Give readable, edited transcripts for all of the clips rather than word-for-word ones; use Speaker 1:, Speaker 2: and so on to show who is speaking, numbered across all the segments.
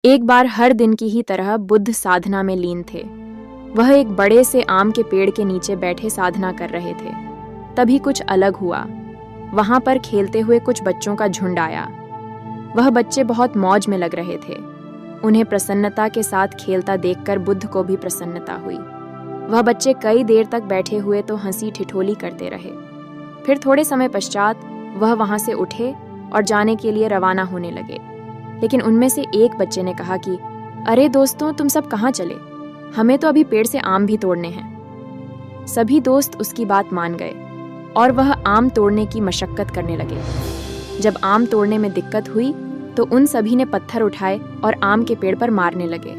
Speaker 1: एक बार हर दिन की ही तरह बुद्ध साधना में लीन थे। वह एक बड़े से आम के पेड़ के नीचे बैठे साधना कर रहे थे। तभी कुछ अलग हुआ। वहां पर खेलते हुए कुछ बच्चों का झुंड आया। वह बच्चे बहुत मौज में लग रहे थे। उन्हें प्रसन्नता के साथ खेलता देखकर बुद्ध को भी प्रसन्नता हुई। वह बच्चे कई देर तक बैठे हुए तो हंसी ठिठोली करते रहे। फिर थोड़े समय पश्चात वह वहां से उठे और जाने के लिए रवाना होने लगे। लेकिन उनमें से एक बच्चे ने कहा कि अरे दोस्तों, तुम सब कहाँ चले? हमें तो अभी पेड़ से आम भी तोड़ने हैं। सभी दोस्त उसकी बात मान गए और वह आम तोड़ने की मशक्कत करने लगे। जब आम तोड़ने में दिक्कत हुई तो उन सभी ने पत्थर उठाए और आम के पेड़ पर मारने लगे।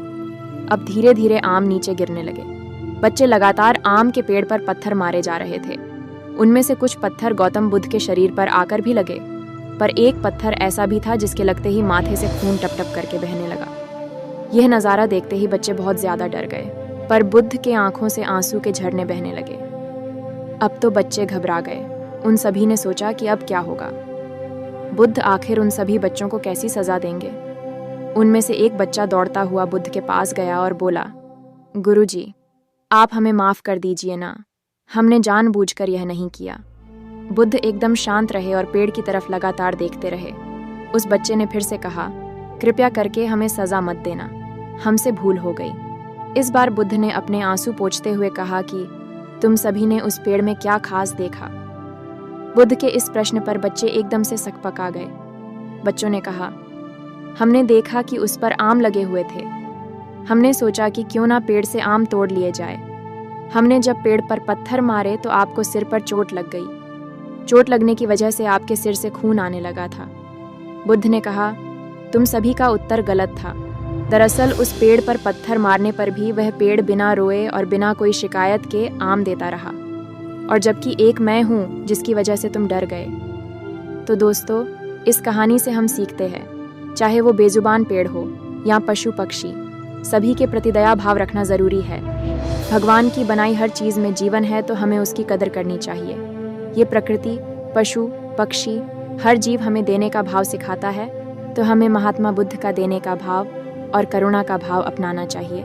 Speaker 1: अब धीरे धीरे आम नीचे गिरने लगे। बच्चे लगातार आम के पेड़ पर पत्थर मारे जा रहे थे। उनमें से कुछ पत्थर गौतम बुद्ध के शरीर पर आकर भी लगे, पर एक पत्थर ऐसा भी था जिसके लगते ही माथे से खून टप टप करके बहने लगा। यह नज़ारा देखते ही बच्चे बहुत ज्यादा डर गए, पर बुद्ध के आंखों से आंसू के झरने बहने लगे। अब तो बच्चे घबरा गए। उन सभी ने सोचा कि अब क्या होगा। बुद्ध आखिर उन सभी बच्चों को कैसी सजा देंगे। उनमें से एक बच्चा दौड़ता हुआ बुद्ध के पास गया और बोला, गुरुजी, आप हमें माफ कर दीजिए ना, हमने जानबूझकर यह नहीं किया। बुद्ध एकदम शांत रहे और पेड़ की तरफ लगातार देखते रहे। उस बच्चे ने फिर से कहा, कृपया करके हमें सजा मत देना, हमसे भूल हो गई। इस बार बुद्ध ने अपने आंसू पोंछते हुए कहा कि तुम सभी ने उस पेड़ में क्या खास देखा? बुद्ध के इस प्रश्न पर बच्चे एकदम से सकपका गए। बच्चों ने कहा, हमने देखा कि उस पर आम लगे हुए थे। हमने सोचा कि क्यों ना पेड़ से आम तोड़ लिए जाए। हमने जब पेड़ पर पत्थर मारे तो आपको सिर पर चोट लग गई। चोट लगने की वजह से आपके सिर से खून आने लगा था। बुद्ध ने कहा, तुम सभी का उत्तर गलत था। दरअसल उस पेड़ पर पत्थर मारने पर भी वह पेड़ बिना रोए और बिना कोई शिकायत के आम देता रहा, और जबकि एक मैं हूँ जिसकी वजह से तुम डर गए। तो दोस्तों, इस कहानी से हम सीखते हैं, चाहे वो बेजुबान पेड़ हो या पशु पक्षी, सभी के प्रति दया भाव रखना जरूरी है। भगवान की बनाई हर चीज़ में जीवन है तो हमें उसकी कदर करनी चाहिए। ये प्रकृति, पशु, पक्षी, हर जीव हमें देने का भाव सिखाता है, तो हमें महात्मा बुद्ध का देने का भाव और करुणा का भाव अपनाना चाहिए।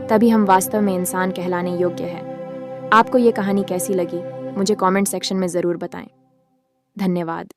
Speaker 1: तभी हम वास्तव में इंसान कहलाने योग्य हैं। आपको ये कहानी कैसी लगी, मुझे कमेंट सेक्शन में ज़रूर बताएं। धन्यवाद।